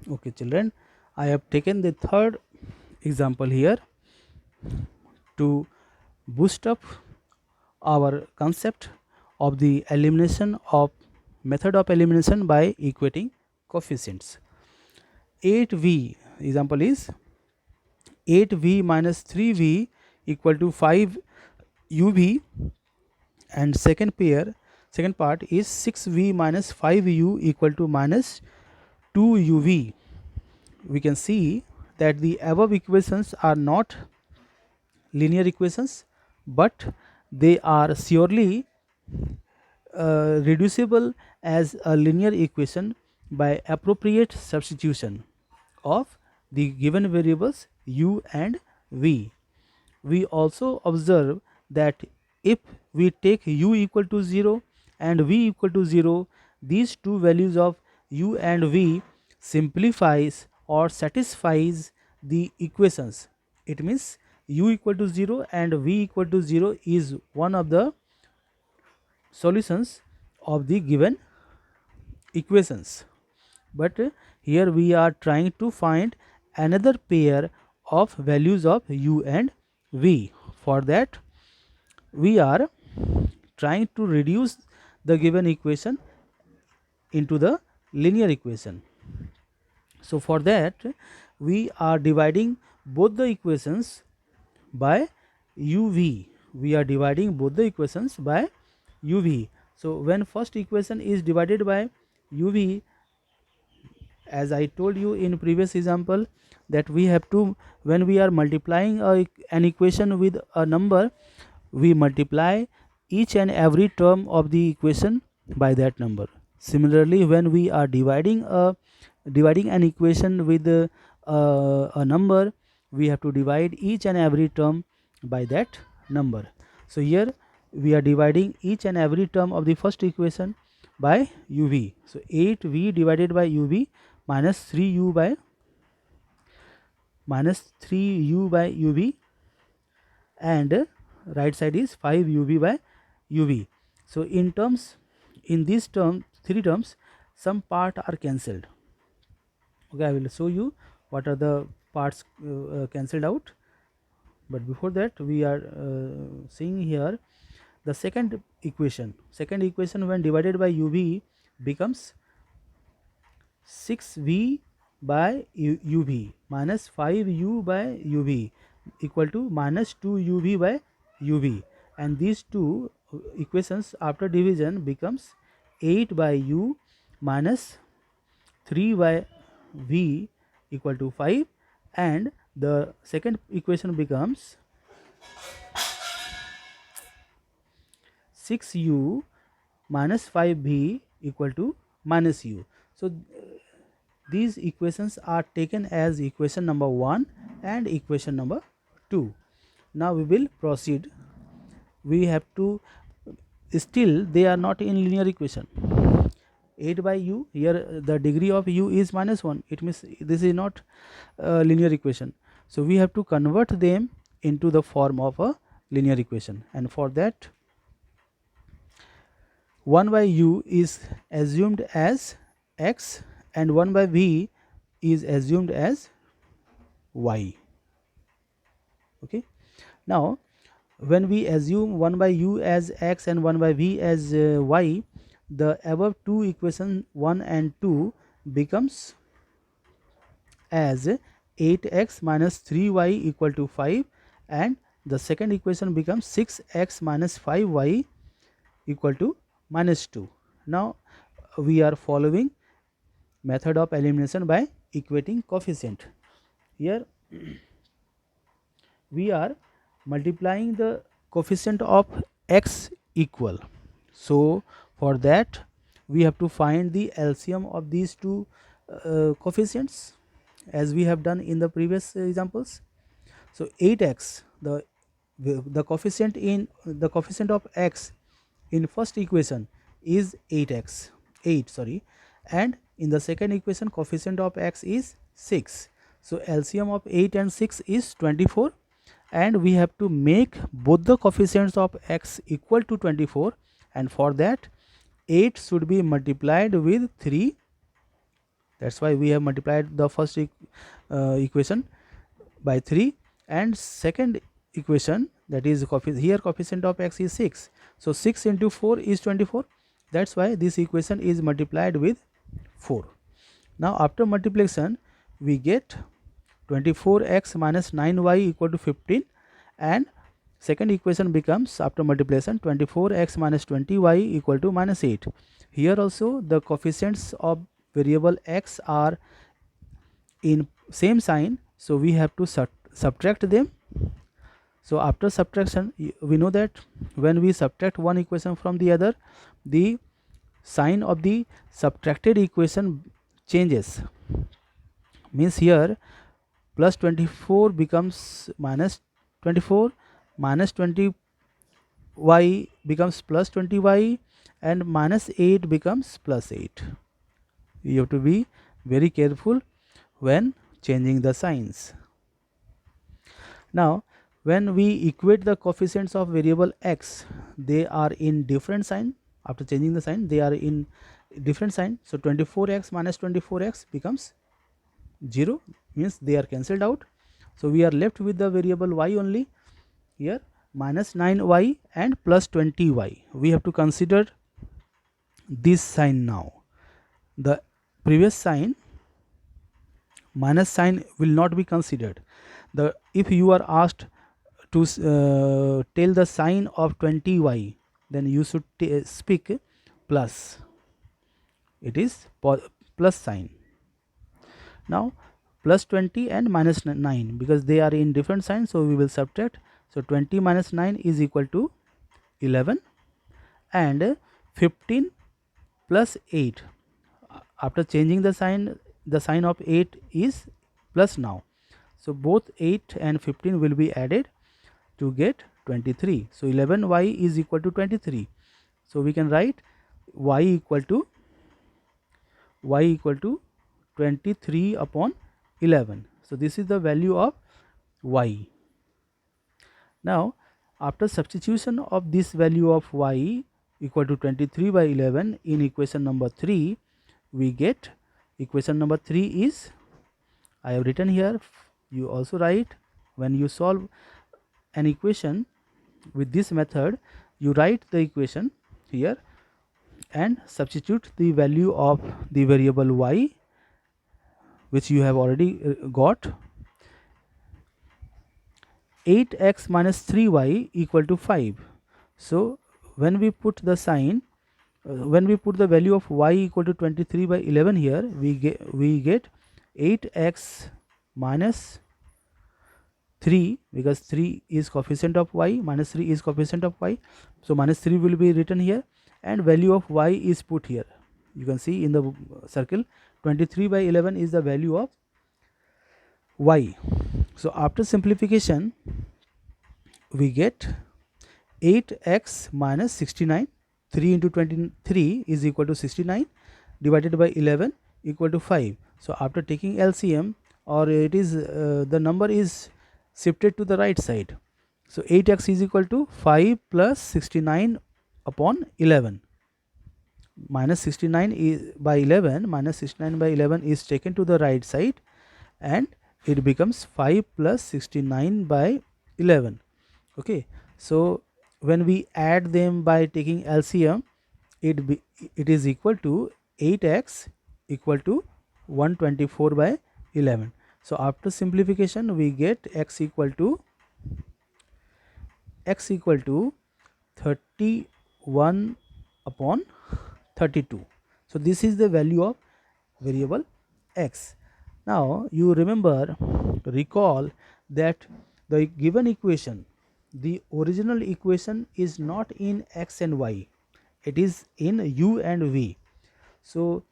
Okay children, I have taken the third example here to boost up our concept of the elimination of method of elimination by equating coefficients. 8v example is 8v minus 3v equal to 5uv, and second part is 6v minus 5u equal to minus 2uv. We can see that the above equations are not linear equations, but they are surely reducible as a linear equation by appropriate substitution of the given variables u and v. We also observe that if we take u equal to 0 and v equal to 0, these two values of u and v simplifies or satisfies the equations. It means u equal to 0 and v equal to 0 is one of the solutions of the given equations. But here we are trying to find another pair of values of u and v. For that, we are trying to reduce the given equation into the linear equation. So for that, we are dividing both the equations by uv. We are dividing both the equations by uv. So when first equation is divided by uv, as I told you in previous example, that we have to, when we are multiplying an equation with a number, we multiply each and every term of the equation by that number. Similarly, when we are dividing an equation with a number, we have to divide each and every term by that number. So here we are dividing each and every term of the first equation by uv. So 8v divided by uv minus 3u by uv, and right side is 5uv by uv. So in these three terms, some part are cancelled. Okay, I will show you what are the parts cancelled out. But before that, we are seeing here the second equation. Second equation, when divided by uv, becomes 6v by uv minus 5u by uv equal to minus 2uv by uv, and these two equations after division becomes 8 by u minus 3 by v equal to 5, and the second equation becomes 6u minus 5v equal to minus u. So these equations are taken as equation number 1 and equation number 2. Now we will proceed. We have to, still they are not in linear equation. 8 by u, here the degree of u is minus 1. It means this is not a linear equation. So we have to convert them into the form of a linear equation, and for that 1 by u is assumed as x and 1 by v is assumed as y. Okay. Now when we assume 1 by u as x and 1 by v as y, the above two equation 1 and 2 becomes as 8x minus 3y equal to 5, and the second equation becomes 6x minus 5y equal to minus 2. Now we are following method of elimination by equating coefficient. Here we are multiplying the coefficient of x equal. So for that, we have to find the LCM of these two coefficients, as we have done in the previous examples. So 8x, the coefficient of x in first equation is 8x 8 sorry, and in the second equation coefficient of x is 6. So LCM of 8 and 6 is 24, and we have to make both the coefficients of x equal to 24, and for that 8 should be multiplied with 3 That's why we have multiplied the first equation by 3, and second equation, that is here coefficient of x is 6, so 6 into 4 is 24. That's why this equation is multiplied with 4. Now after multiplication we get 24x minus 9y equal to 15, and second equation becomes, after multiplication, 24x minus 20y equal to minus 8. Here also the coefficients of variable x are in same sign, so we have to subtract them. So after subtraction, we know that when we subtract one equation from the other, the sign of the subtracted equation changes. Means here plus 24 becomes minus 24, minus 20y becomes plus 20y, and minus 8 becomes plus 8. You have to be very careful when changing the signs. Now when we equate the coefficients of variable x, they are in different sign. After changing the sign, they are in different sign. So 24x minus 24x becomes 0, means they are cancelled out. So we are left with the variable y only. Here minus 9y and plus 20y. We have to consider this sign now. The previous sign, minus sign, will not be considered. If you are asked to tell the sign of 20y, then you should speak plus. It is plus sign. Now plus 20 and minus 9, because they are in different signs, so we will subtract. So 20 minus 9 is equal to 11, and 15 plus 8. After changing the sign of 8 is plus now. So both 8 and 15 will be added to get 23. So 11y is equal to 23. So we can write y equal to 23 upon 11. So this is the value of y. Now after substitution of this value of y equal to 23 by 11 in equation number 3, we get equation number 3 is, I have written here, you also write. When you solve an equation with this method, you write the equation here and substitute the value of the variable y, which you have already got. 8x minus 3y equal to 5. So when we put the sign, when we put the value of y equal to 23 by 11 here, we get 8x minus 3, because 3 is coefficient of y, minus 3 is coefficient of y, so minus 3 will be written here, and value of y is put here. You can see in the circle 23 by 11 is the value of y. So after simplification we get 8x minus 69. 3 into 23 is equal to 69, divided by 11 equal to 5. So after taking LCM, or it is the number is shifted to the right side. So 8x is equal to 5 plus 69 upon 11. Minus 69 is by 11, minus 69 by 11 is taken to the right side, and it becomes 5 plus 69 by 11. Okay, so when we add them by taking LCM, it is equal to 8x equal to 124 by 11. So after simplification we get x equal to 31 upon 32. So this is the value of variable x. Now you recall that the given equation, the original equation is not in x and y, it is in u and v. So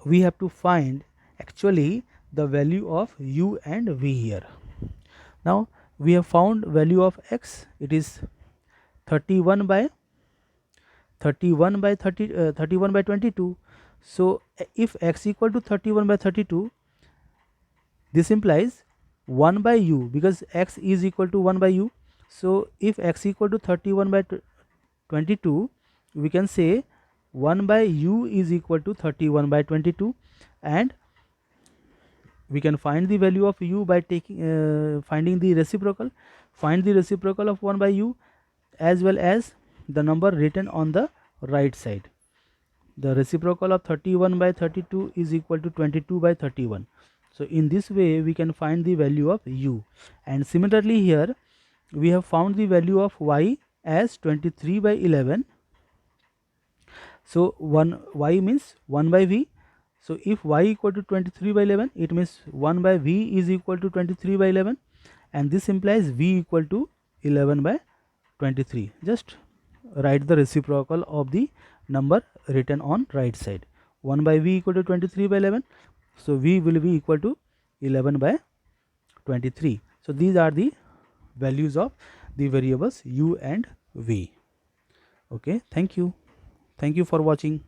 we have to find actually the value of u and v here. Now we have found value of x, it is 31 by 22. So if x equal to 31 by 32, this implies 1 by u, because x is equal to 1 by u. So if x equal to 31 by 22, we can say 1 by u is equal to 31 by 22, and we can find the value of u by taking finding the reciprocal. Find the reciprocal of 1 by u as well as the number written on the right side. The reciprocal of 31 by 32 is equal to 22 by 31. So in this way we can find the value of u, and similarly here we have found the value of y as 23 by 11. So y means 1 by v. So if y equal to 23 by 11, it means 1 by v is equal to 23 by 11, and this implies v equal to 11 by 23. Just write the reciprocal of the number written on right side. 1 by v equal to 23 by 11. So v will be equal to 11 by 23. So these are the values of the variables u and v. Okay, thank you for watching.